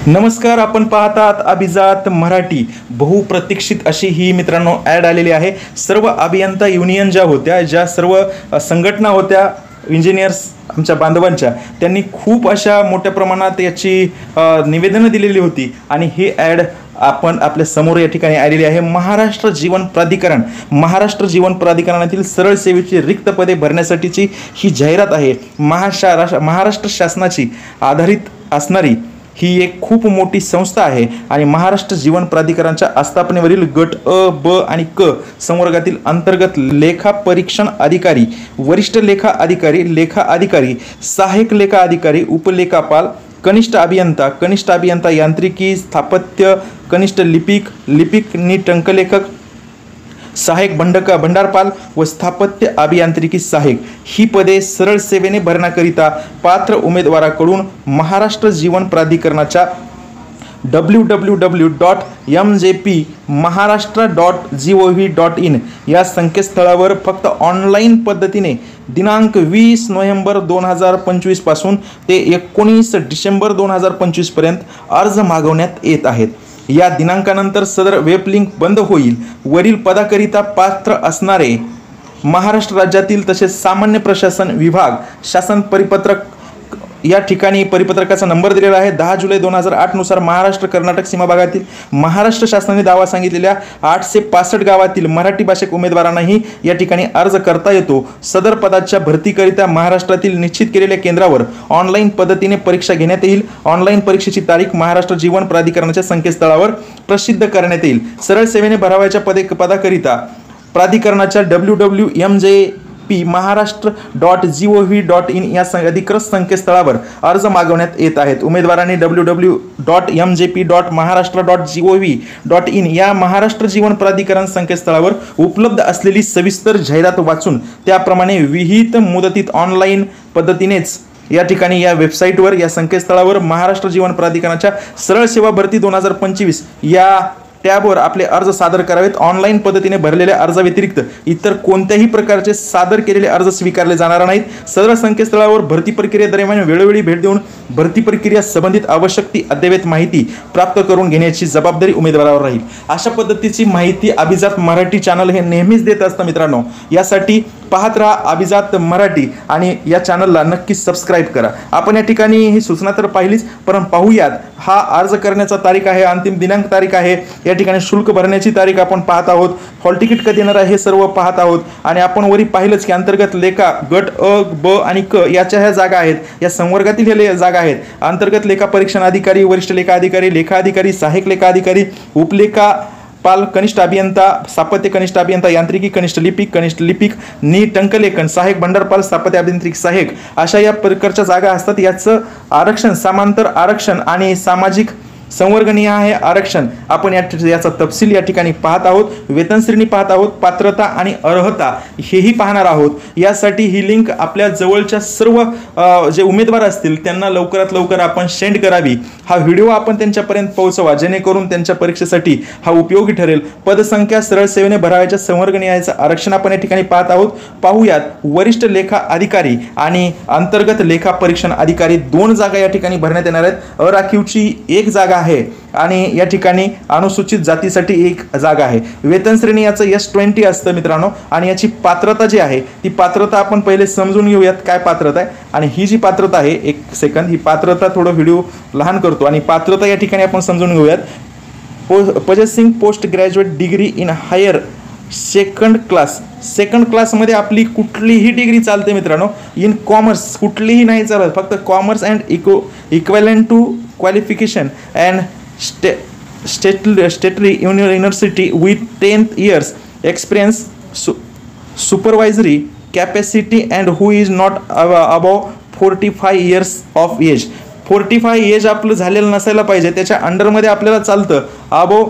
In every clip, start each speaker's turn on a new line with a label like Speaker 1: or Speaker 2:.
Speaker 1: नमस्कार, आपण पाहतात अभिजात मराठी. बहुप्रतीक्षित अशी ही मित्रांनो ॲड आलेली आहे. सर्व अभियंता युनियन ज्या होत्या, ज्या सर्व संघटना होत्या इंजिनियर्स आमच्या बांधवांच्या, त्यांनी खूप अशा मोठ्या प्रमाणात याची निवेदनं दिलेली होती आणि ही ॲड आपण आपल्या समोर या ठिकाणी आलेली आहे. महाराष्ट्र जीवन प्राधिकरणातील सरळ सेवेची रिक्त पदे भरण्यासाठीची ही जाहिरात आहे. महाराष्ट्र शासनाची आधारित असणारी ही एक खूप मोठी संस्था आहे आणि महाराष्ट्र जीवन प्राधिकरणाच्या आस्थापनेवरील गट अ, ब आणि क संवर्गातील अंतर्गत लेखा परीक्षण अधिकारी, वरिष्ठ लेखा अधिकारी, सहाय्यक लेखा अधिकारी, उपलेखापाल, कनिष्ठ अभियंता यांत्रिकी, स्थापत्य, कनिष्ठ लिपिक नी टंकलेखक, सहाय्यक भंडारपाल व स्थापत्य अभियांत्रिकी सहाय्यक ही पदे सरळ सेवेने भरण्याकरिता पात्र उमेदवाराकडून महाराष्ट्र जीवन प्राधिकरणाच्या www.mjpmaharashtra.gov.in या संकेतस्थळावर फक्त ऑनलाईन पद्धतीने दिनांक 20 नोव्हेंबर 2025 पासून ते 19 डिसेंबर 2025 पर्यंत अर्ज मागवण्यात येत आहेत. या दिनांकानंतर सदर वेब लिंक बंद होईल. वरील पदाकरिता पात्र असणारे महाराष्ट्र राज्यातील तसेच सामान्य प्रशासन विभाग शासन परिपत्रक या ठिकाणी परिपत्रकाचा नंबर दिलेला आहे. 10 जुलै 2008 नुसार महाराष्ट्र कर्नाटक सीमा भागातील महाराष्ट्र शासनाने दावा सांगितलेल्या 865 गावातील मराठी भाषिक उमेदवारांनाही या ठिकाणी अर्ज करता येतो. सदर पदाच्या भरतीकरिता महाराष्ट्रातील निश्चित केलेल्या केंद्रावर ऑनलाईन पद्धतीने परीक्षा घेण्यात येईल. ऑनलाईन परीक्षेची तारीख महाराष्ट्र जीवन प्राधिकरणाच्या संकेतस्थळावर प्रसिद्ध करण्यात येईल. सरळ सेवेने भरावयाच्या पदाकरिता प्राधिकरणाच्या www.mjpmaharashtra.gov.in या अधिकृत संकेतस्थळावर अर्ज मागवण्यात येत आहेत. उमेदवारांनी www.mjp.maharashtra.gov.in या महाराष्ट्र जीवन प्राधिकरण संकेतस्थळावर उपलब्ध असलेली सविस्तर जाहिरात वाचून त्याप्रमाणे विहित मुदतीत ऑनलाईन पद्धतीनेच या ठिकाणी या वेबसाईटवर या संकेतस्थळावर महाराष्ट्र जीवन प्राधिकरणाच्या सरळ सेवा भरती 2025 या टॅबवर आपले अर्ज सादर करावेत. ऑनलाईन पद्धतीने भरलेल्या अर्जाव्यतिरिक्त इतर कोणत्याही प्रकारचे सादर केलेले अर्ज स्वीकारले जाणार नाहीत. सदर संकेतस्थळावर भरती प्रक्रियेदरम्यान वेळोवेळी भेट देऊन भरती प्रक्रिया संबंधित आवश्यक ती अद्ययावत माहिती प्राप्त करून घेण्याची जबाबदारी उमेदवारावर राहील. अशा पद्धतीची माहिती अभिजात मराठी चॅनल हे नेहमीच देत असतं मित्रांनो. यासाठी पाहत राहा अभिजात मराठी आणि या चॅनलला नक्की सबस्क्राईब करा. आपण या ठिकाणी ही सूचना तर पाहिलीच, पण पाहूयात हा अर्ज करण्याचा तारीख आहे, अंतिम दिनांक तारीख आहे. या ठिकाणी शुल्क भरण्याची तारीख आपण पाहत आहोत. हॉल तिकीट कधी येणार आहे हे सर्व पाहत आहोत. आणि आपण वरी पाहिलंच की अंतर्गत लेखा गट अ, ब आणि क याच्या ह्या जागा आहेत. या संवर्गातील हे जागा आहेत. अंतर्गत लेखा परीक्षण अधिकारी, वरिष्ठ लेखा अधिकारी, सहाय्यक लेखा अधिकारी, उपलेखापाल, कनिष्ठ अभियंता, स्थापत्य कनिष्ठ अभियंता, यांत्रिकी कनिष्ठ लिपिक नी टंकलेखन, सहाय्यक भंडारपाल, स्थापत्य अभियांत्रिकी सहाय्यक अशा या प्रकारच्या जागा असतात. याचं आरक्षण समांतर आरक्षण आणि सामाजिक संवर्गनिहाय आरक्षण आपण याचा तपशील या ठिकाणी पाहत आहोत. वेतन श्रेणी पाहत आहोत. पात्रता आणि अर्हता हेही पाहणार आहोत. यासाठी ही लिंक आपल्या जवळच्या सर्व जे उमेदवार असतील त्यांना लवकरात लवकर आपण सेंड करावी. हा व्हिडिओ आपण त्यांच्यापर्यंत पोहोचवा जेणेकरून त्यांच्या परीक्षेसाठी हा उपयोगी ठरेल. पदसंख्या सरळ सेवेने भरावयाच्या संवर्गनिहायचं आरक्षण आपण या ठिकाणी पाहत आहोत. पाहूयात वरिष्ठ लेखा अधिकारी आणि अंतर्गत लेखा परीक्षण अधिकारी 2 जागा या ठिकाणी भरण्यात येणार आहेत. अराखीवची 1 जागा आहे आणि या ठिकाणी अनुसूचित जातीसाठी 1 जागा आहे. वेतन श्रेणी याचं S20 असतं मित्रांनो. आणि याची पात्रता जी आहे ती पात्रता आपण पहिले समजून घेऊयात काय पात्रता आहे. आणि ही जी पात्रता आहे, 1 सेकंद, ही पात्रता थोडं व्हिडिओ लहान करतो आणि पात्रता या ठिकाणी आपण समजून घेऊयात. Possessing post graduate degree in higher second क्लासमध्ये आपली कुठलीही डिग्री चालते मित्रांनो. इन कॉमर्स कुठलीही नाही चालत, फक्त commerce and equivalent to qualification and statutory university with 10 years experience, supervisory capacity and who is not above 45 years of age. 45 age आपलं झालेलं नसायला पाहिजे, त्याच्या अंडरमध्ये आपल्याला चालतं. Above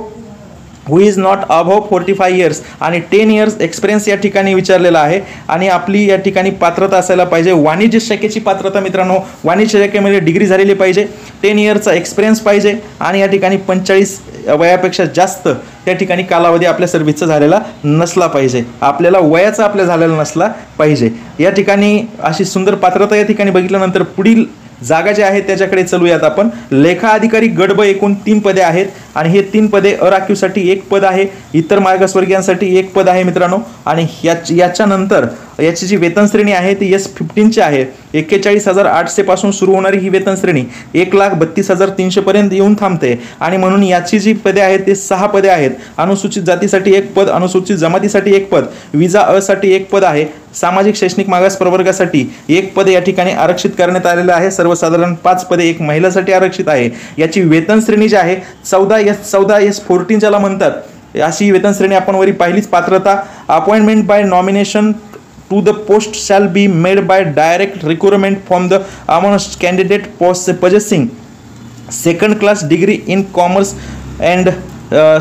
Speaker 1: who is not above 45 years आणि 10 years एक्सपिरियन्स या ठिकाणी विचारलेला आहे. आणि आपली या ठिकाणी पात्रता असायला पाहिजे वाणिज्य शाखेची पात्रता मित्रांनो. वाणिज्य शाखेमध्ये डिग्री झालेली पाहिजे, 10 yearsचा एक्सपिरियन्स पाहिजे आणि या ठिकाणी 45 वयापेक्षा जास्त त्या ठिकाणी कालावधी आपल्या सर्व्हिसचा झालेला नसला पाहिजे. आपल्याला वयाचा आपल्या झालेला नसला पाहिजे. या ठिकाणी अशी सुंदर पात्रता या ठिकाणी बघितल्यानंतर पुढील जागा ज्या आहेत त्याच्याकडे चलूयात आपण. लेखा अधिकारी गट ब एकूण 3 पदे आहेत आणि हे 3 पदे अराखीवसाठी 1 पद आहे, इतर मागासवर्गीयांसाठी 1 पद आहे मित्रांनो. आणि याच्यानंतर याची जी वेतन श्रेणी आहे ती S15 ची आहे. 41,800 पासून सुरू होणारी ही वेतन श्रेणी 1,32,300 पर्यंत येऊन थांबते आणि म्हणून याची जी पदे आहेत ते 6 पदे आहेत. अनुसूचित जातीसाठी 1 पद, अनुसूचित जमातीसाठी 1 पद, विजा अ साठी 1 पद आहे, सामाजिक शैक्षणिक मागास प्रवर्गासाठी 1 पद या ठिकाणी आरक्षित करण्यात आलेलं आहे. सर्वसाधारण 5 पदे 1 महिलासाठी आरक्षित आहे. याची वेतन श्रेणी जी आहे 14 S14 ज्याला म्हणतात, अशी वेतन श्रेणी आपण वरी पाहिलीच. पात्रता appointment bye nomination to the post shall be made by direct recruitment from the amongst candidate possessing second class degree in commerce and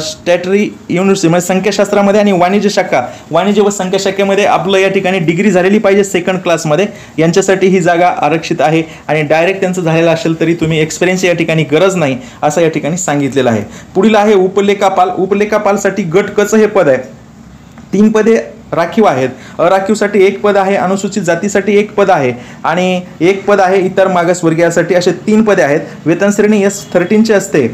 Speaker 1: स्टॅटरी युनिव्हर्सिटी म्हणजे संख्याशास्त्रामध्ये आणि वाणिज्य शाखा, वाणिज्य व संख्या शाखेमध्ये आपलं या ठिकाणी डिग्री झालेली पाहिजे सेकंड क्लासमध्ये. यांच्यासाठी ही जागा आरक्षित आहे आणि डायरेक्ट त्यांचं झालेलं असेल तरी तुम्ही एक्सपिरियन्स या ठिकाणी गरज नाही असं या ठिकाणी सांगितलेलं आहे. पुढील आहे उपलेखापाल. उपलेखापालसाठी गट कचं हे पद आहे. 3 पदे राखीव आहेत, अराखीवसाठी 1 पद आहे, अनुसूचित जातीसाठी 1 पद आहे आणि 1 पद आहे इतर मागासवर्गीयासाठी, असे 3 पदे आहेत. वेतन श्रेणी S13 ची असते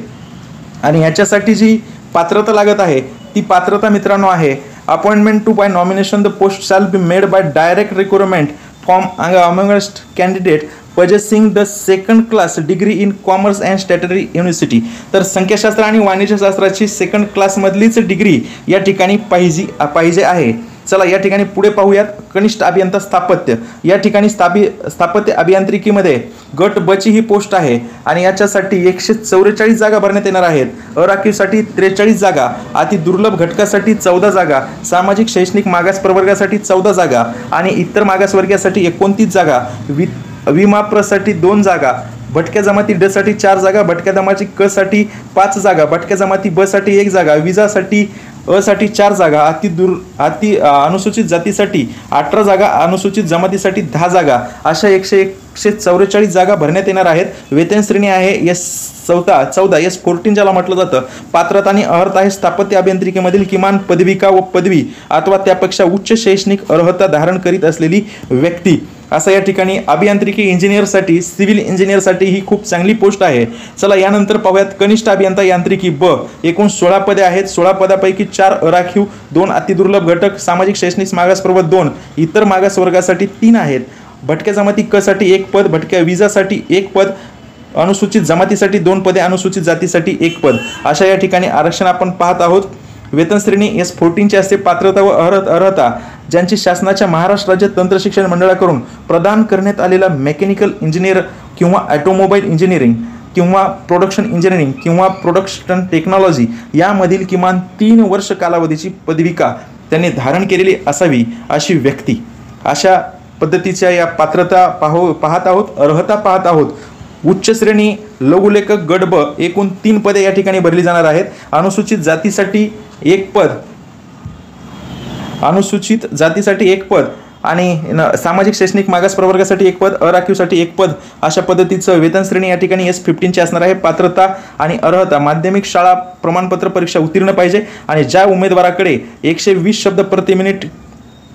Speaker 1: आणि याच्यासाठी जी पात्रता लागत आहे ती पात्रता मित्रांनो आहे appointment to by nomination the post shall be made by direct recruitment from amongst candidate possessing the second class degree in commerce and statutory university. तर संख्याशास्त्र आणि वाणिज्यशास्त्राची सेकंड क्लास मधलीच डिग्री या ठिकाणी पाहिजे आहे. चला या ठिकाणी पुढे पाहूयात. कनिष्ठ अभियंता स्थापत्य. या ठिकाणी स्थापत्य अभियांत्रिकीमध्ये गट ब ची ही पोस्ट आहे आणि याच्यासाठी 144 जागा भरण्यात येणार आहेत. अराखीवसाठी 43 जागा, अति दुर्लभ घटकासाठी 14 जागा, सामाजिक शैक्षणिक मागास प्रवर्गासाठी 14 जागा आणि इतर मागासवर्गीयासाठी 29 जागा, विमाप्रसाठी 2 जागा, भटक्या जमाती ड साठी 4 जागा, भटक्या जमाती क साठी 5 जागा, भटक्या जमाती ब साठी 1 जागा, विजासाठी अ साठी 4 जागा, अनुसूचित जातीसाठी 18 जागा, अनुसूचित जमातीसाठी 10 जागा, अशा 144 जागा भरण्यात येणार आहेत. वेतन श्रेणी आहे S14 S14 ज्याला म्हटलं जातं. पात्रता आणि अर्हता आहे स्थापत्य अभियांत्रिकीमधील किमान पदविका व पदवी अथवा त्यापेक्षा उच्च शैक्षणिक अर्हता धारण करीत असलेली व्यक्ती, असं या ठिकाणी अभियांत्रिकी इंजिनियरसाठी, सिव्हिल इंजिनियरसाठी ही खूप चांगली पोस्ट आहे. चला यानंतर पाहूयात कनिष्ठ अभियंता यांत्रिकी ब. एकूण 16 पदे आहेत. 16 पदापैकी 4 अराखीव, 2 अतिदुर्लभ घटक, सामाजिक शैक्षणिक मागास प्रवर्ग 2, इतर मागास वर्गासाठी 3 आहेत. भटक्या जमाती क साठी 1 पद, भटक्या विजासाठी 1 पद, अनुसूचित जमातीसाठी 2 पदे, अनुसूचित जातीसाठी 1 पद, अशा या ठिकाणी आरक्षण आपण पाहत आहोत. वेतन श्रेणी S14 ची असते. पात्रता व अर्हता ज्यांची शासनाच्या महाराष्ट्र राज्य तंत्रशिक्षण मंडळाकडून प्रदान करण्यात आलेला मेकॅनिकल इंजिनियर किंवा ऑटोमोबाईल इंजिनिअरिंग किंवा प्रोडक्शन इंजिनिअरिंग किंवा प्रोडक्शन टेक्नॉलॉजी यामधील किमान 3 वर्ष कालावधीची पदविका त्यांनी धारण केलेली असावी अशी व्यक्ती, अशा पद्धतीच्या या पात्रता पाहत आहोत. अर्हता पाहत आहोत. उच्च श्रेणी लघुलेखक गट ब. एकूण 3 पदे या ठिकाणी भरली जाणार आहेत. अनुसूचित जातीसाठी 1 पद, अनुसूचित जातीसाठी 1 पद आणि सामाजिक शैक्षणिक मागास प्रवर्गासाठी 1 पद, अराखीवसाठी 1 पद, अशा पद्धतीचं वेतन श्रेणी या ठिकाणी S15 ची असणार आहे. पात्रता आणि अर्हता माध्यमिक शाळा प्रमाणपत्र परीक्षा उत्तीर्ण पाहिजे आणि ज्या उमेदवाराकडे 120 शब्द प्रति मिनिट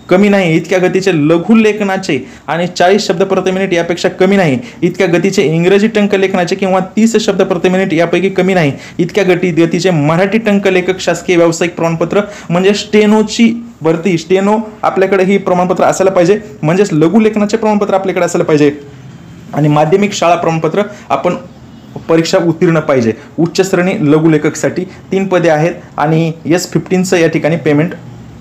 Speaker 1: कमी नाही इतक्या गतीचे लघुलेखनाचे आणि 40 शब्द प्रति मिनिट यापेक्षा कमी नाही इतक्या गतीचे इंग्रजी टंकलेखनाचे किंवा 30 शब्द प्रति मिनिट यापैकी कमी नाही इतक्या गतीचे मराठी टंकलेखक शासकीय व्यावसायिक प्रमाणपत्र म्हणजे स्टेनोची भरती, स्टेनो आपल्याकडे ही प्रमाणपत्र असायला पाहिजे, म्हणजेच लघुलेखनाचे प्रमाणपत्र आपल्याकडे असायला पाहिजे आणि माध्यमिक शाळा प्रमाणपत्र आपण परीक्षा उत्तीर्ण पाहिजे. उच्च श्रेणी लघुलेखकसाठी 3 पदे आहेत आणि S15चं या ठिकाणी पेमेंट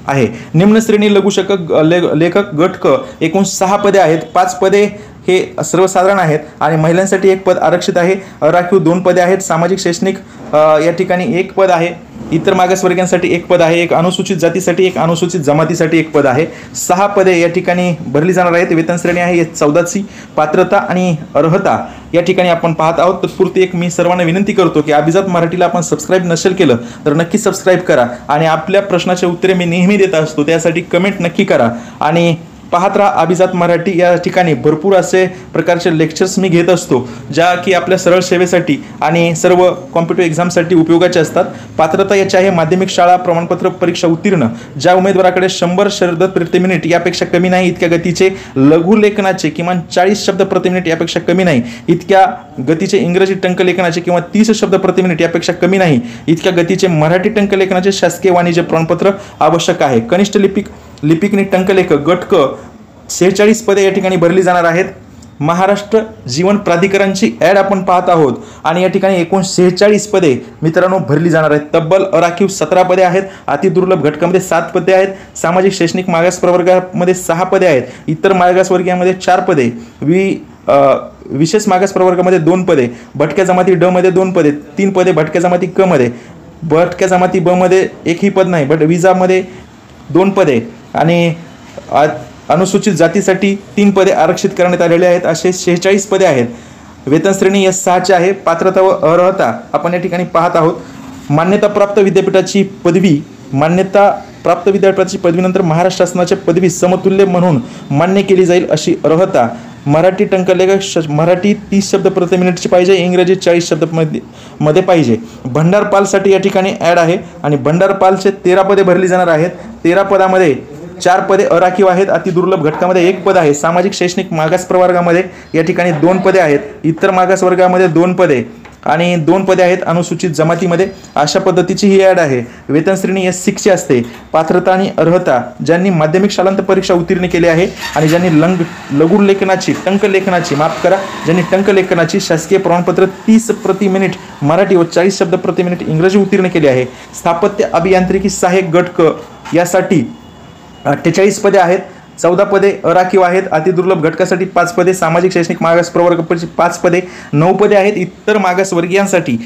Speaker 1: आहे. निम्न श्रेणी लेखक गट क. एकूण 6 पदे आहेत. 5 पदे हे सर्वसाधारण आहेत आणि महिलांसाठी 1 पद आरक्षित आहे. राखीव 2 पदे आहेत. सामाजिक शैक्षणिक या ठिकाणी 1 पद आहे. इतर मागासवर्गीयांसाठी 1 पद आहे. 1 अनुसूचित जातीसाठी 1, अनुसूचित जमातीसाठी 1 पद आहे. 6 पदे या ठिकाणी भरली जाणार आहेत. वेतन श्रेणी आहे 14 ची. पात्रता आणि अर्हता या ठिकाणी आपण पाहत आहोत. तत्पुरती एक मी सर्वांना विनंती करतो की अभिजात मराठीला आपण सबस्क्राईब नसेल केलं तर नक्की सबस्क्राईब करा आणि आपल्या प्रश्नाचे उत्तरे मी नेहमी देत असतो त्यासाठी कमेंट नक्की करा आणि पाहत राहा अभिजात मराठी. या ठिकाणी भरपूर असे प्रकारचे लेक्चर्स मी घेत असतो, ज्या की आपल्या सरळ सेवेसाठी आणि सर्व कॉम्पिटिटिव्ह एक्झामसाठी उपयोगाचे असतात. पात्रता याची आहे माध्यमिक शाळा प्रमाणपत्र परीक्षा उत्तीर्ण. ज्या उमेदवाराकडे 100 शब्द प्रति मिनिट यापेक्षा कमी नाही इतक्या गतीचे लघुलेखनाचे किमान 40 शब्द प्रति मिनिट यापेक्षा कमी नाही इतक्या गतीचे इंग्रजी टंकलेखनाचे किंवा 30 शब्द प्रति मिनिट यापेक्षा कमी नाही इतक्या गतीचे मराठी टंकलेखनाचे शासकीय वाणिज्य प्रमाणपत्र आवश्यक आहे. कनिष्ठ लिपिक आणि टंकलेखक गट क 46 पदे या ठिकाणी भरली जाणार आहेत. महाराष्ट्र जीवन प्राधिकरणची ॲड आपण पाहत आहोत आणि या ठिकाणी एकूण 46 पदे मित्रांनो भरली जाणार आहेत. तब्बल अराखीव 17 पदे आहेत. अतिदुर्लभ घटकामध्ये 7 पदे आहेत. सामाजिक शैक्षणिक मागास प्रवर्गामध्ये 6 पदे आहेत. इतर मागासवर्गीयामध्ये 4 पदे. विशेष मागास प्रवर्गामध्ये 2 पदे. भटक्या जमाती ड मध्ये 2 पदे. 3 पदे भटक्या जमाती क मध्ये. भटक्या जमाती ब मध्ये एकही पद नाही. विजामध्ये 2 पदे आणि अनुसूचित जातीसाठी 3 पदे आरक्षित करण्यात आलेले आहेत. असे 46 पदे आहेत. वेतन श्रेणी S6 आहे. पात्रता व अर्हता आपण या ठिकाणी पाहत आहोत. मान्यताप्राप्त विद्यापीठाची पदवी. मान्यताप्राप्त विद्यापीठाची पदवीनंतर महाराष्ट्र शासनाच्या पदवी समतुल्य म्हणून मान्य केली जाईल अशी अर्हता. मराठी टंकलेखक मराठी 30 शब्द प्रति मिनिटची पाहिजे. इंग्रजी 40 शब्द मध्ये पाहिजे. भंडारपालसाठी या ठिकाणी ॲड आहे आणि भंडारपालचे 13 पदे भरली जाणार आहेत. 13 पदामध्ये 4 पदे अराखीव आहेत. अतिदुर्लभ घटकामध्ये 1 पद आहे. सामाजिक शैक्षणिक मागास प्रवर्गामध्ये या ठिकाणी 2 पदे आहेत. इतर मागास वर्गामध्ये 2 पदे आणि 2 पदे आहेत अनुसूचित जमातीमध्ये. अशा पद्धतीची ही ॲड आहे. वेतन श्रेणी S6 असते. पात्रता आणि अर्हता ज्यांनी माध्यमिक शालांत परीक्षा उत्तीर्ण केली आहे आणि ज्यांनी लघुलेखनाची ज्यांनी टंकलेखनाची शासकीय प्रमाणपत्र 30 प्रति मिनिट मराठी व 40 शब्द प्रति मिनिट इंग्रजी उत्तीर्ण केले आहे. स्थापत्य अभियांत्रिकी सहाय्यक गट क यासाठी 48 पदे आहेत. 14 पदे अराखीव आहेत. अतिदुर्लभ घटकासाठी 5 पदे. सामाजिक शैक्षणिक मागास प्रवर्गासाठी 5 पदे. 9 पदे आहेत. इतर मागासवर्गीयांसाठी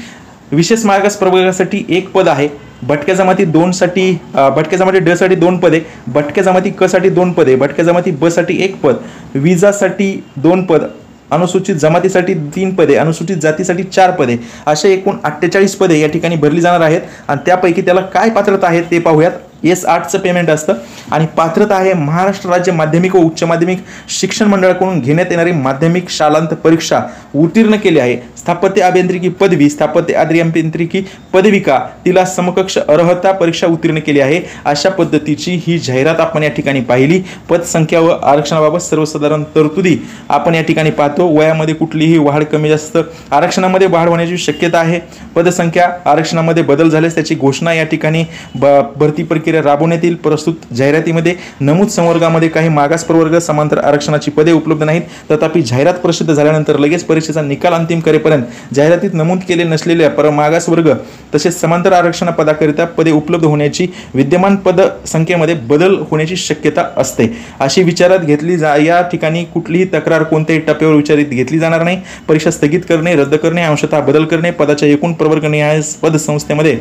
Speaker 1: विशेष मागास प्रवर्गासाठी 1 पद आहे. भटक्या जमाती 2 साठी भटक्या जमाती ड साठी 2 पदे. भटक्या जमाती क साठी 2 पदे. भटक्या जमाती ब साठी 1 पद. विजासाठी 2 पद. अनुसूचित जमातीसाठी 3 पदे. अनुसूचित जातीसाठी 4 पदे. असे एकूण 48 पदे या ठिकाणी भरली जाणार आहेत आणि त्यापैकी त्याला काय पात्रता आहे ते पाहूयात. S8चं पेमेंट असतं आणि पात्रता आहे महाराष्ट्र राज्य माध्यमिक व उच्च माध्यमिक शिक्षण मंडळाकडून घेण्यात येणारी माध्यमिक शालांत परीक्षा उत्तीर्ण केली आहे. स्थापत्य अभियांत्रिकी पदवी. स्थापत्य अभियांत्रिकी पदविका तिला समकक्ष अर्हता परीक्षा उत्तीर्ण केली आहे. अशा पद्धतीची ही जाहिरात आपण या ठिकाणी पाहिली. पदसंख्या व आरक्षणाबाबत सर्वसाधारण तरतुदी आपण या ठिकाणी पाहतो. वयामध्ये कुठलीही वाढ कमी जास्त आरक्षणामध्ये वाढ होण्याची शक्यता आहे. पदसंख्या आरक्षणामध्ये बदल झाल्यास त्याची घोषणा या ठिकाणी भरती प्रक्रिया राबवण्यात येईल. प्रस्तुत जाहिरातीमध्ये नमूद संवर्गामध्ये काही मागास प्रवर्ग समांतर आरक्षणाची पदे उपलब्ध नाहीत. तथापि जाहिरात प्रसिद्ध झाल्यानंतर लगेच परीक्षेचा निकाल अंतिम करेपर्यंत जाहिरातीत नमूद केले नसलेल्या मागास वर्ग तसेच समांतर आरक्षण पदाकरिता पदे उपलब्ध होण्याची विद्यमान पदसंख्येमध्ये बदल होण्याची शक्यता असते. अशी विचारात घेतली या ठिकाणी कुठलीही तक्रार कोणत्याही टप्प्यावर विचारित घेतली जाणार नाही. परीक्षा स्थगित करणे, रद्द करणे, अंशतः बदल करणे, पदाच्या एकूण प्रवर्गनिहाय पदसंस्थेमध्ये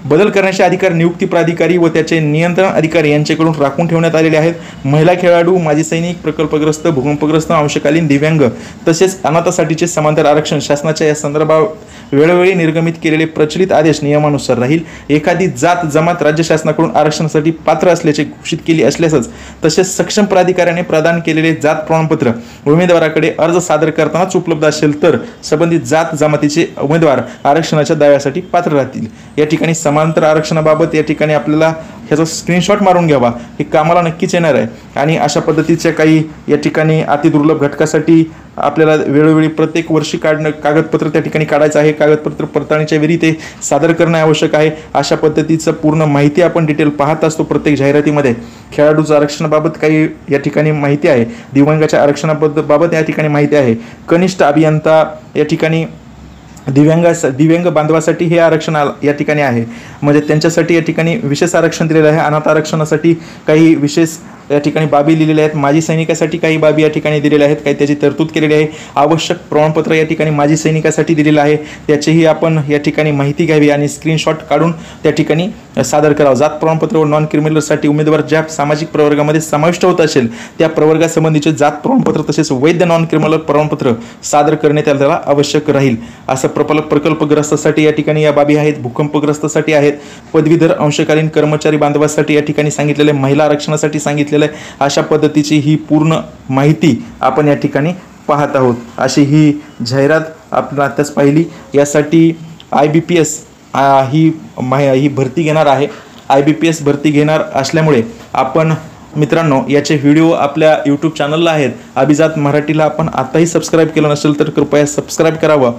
Speaker 1: बदल करण्याचे अधिकार नियुक्ती प्राधिकारी व त्याचे नियंत्रण अधिकारी यांच्याकडून राखून ठेवण्यात आलेले आहेत. महिला खेळाडू, माजी सैनिक, प्रकल्पग्रस्त, भूकंपग्रस्त, अंशकालीन दिव्यांग तसेच अनाथासाठीचे समांतर आरक्षण शासनाच्या या संदर्भात वेळोवेळी निर्गमित केलेले प्रचलित आदेश नियमानुसार राहील. एखादी जात जमात राज्य शासनाकडून आरक्षणासाठी पात्र असल्याचे घोषित केली असल्यासच तसेच सक्षम प्राधिकाऱ्याने प्रदान केलेले जात प्रमाणपत्र उमेदवाराकडे अर्ज सादर करतानाच उपलब्ध असेल तर संबंधित जात जमातीचे उमेदवार आरक्षणाच्या दाव्यासाठी पात्र राहतील. या ठिकाणी समांतर आरक्षणाबाबत या ठिकाणी आपल्याला ह्याचा स्क्रीनशॉट मारून घ्यावा. हे कामाला नक्कीच येणार आहे. आणि अशा पद्धतीच्या काही या ठिकाणी अतिदुर्लभ घटकासाठी आपल्याला वेळोवेळी प्रत्येक वर्षी कागदपत्र त्या ठिकाणी काढायचं आहे. कागदपत्र पडताळणीच्या वेळी ते सादर करणं आवश्यक आहे. अशा पद्धतीचं पूर्ण माहिती आपण डिटेल पाहत असतो प्रत्येक जाहिरातीमध्ये. खेळाडूचं आरक्षणाबाबत काही या ठिकाणी माहिती आहे. दिव्यांगाच्या आरक्षणाबाबत या ठिकाणी माहिती आहे. कनिष्ठ अभियंता या ठिकाणी दिव्यांग बांधवासाठी हे आरक्षण या ठिकाणी आहे. म्हणजे त्यांच्यासाठी या ठिकाणी विशेष आरक्षण दिलेलं आहे. अनाथ आरक्षणासाठी काही विशेष या ठिकाणी बाबी लिहिलेल्या आहेत. माजी सैनिकासाठी काही बाबी या ठिकाणी दिलेल्या आहेत. काही त्याची तरतूद केलेली आहे. आवश्यक प्रमाणपत्र या ठिकाणी माजी सैनिकासाठी दिलेलं आहे. त्याचीही आपण या ठिकाणी माहिती घ्यावी आणि स्क्रीनशॉट काढून त्या ठिकाणी सादर करावं. जात प्रमाणपत्र व नॉन क्रिमिनलसाठी उमेदवार ज्या सामाजिक प्रवर्गामध्ये समाविष्ट होत असेल त्या प्रवर्गासंबंधीचे जात प्रमाणपत्र तसेच वैध नॉन क्रिमिनल प्रमाणपत्र सादर करणे त्याला आवश्यक राहील. असं प्रकल्पग्रस्तासाठी या ठिकाणी या बाबी आहेत. भूकंपग्रस्तासाठी आहेत. पदवीधर अंशकालीन कर्मचारी बांधवासाठी या ठिकाणी सांगितलेले. महिला आरक्षणासाठी सांगितले सांगितलेलं आहे. अशा पद्धतीची ही पूर्ण माहिती आपण या ठिकाणी पाहत आहोत. अशी ही जाहिरात आपण आत्ताच पाहिली. यासाठी IBPS ही भरती घेणार आहे. IBPS भरती घेणार असल्यामुळे आपण मित्रांनो याचे व्हिडिओ आपल्या यूट्यूब चॅनलला आहेत. अभिजात मराठीला आपण आताही सबस्क्राईब केलं नसेल तर कृपया सबस्क्राईब करावं.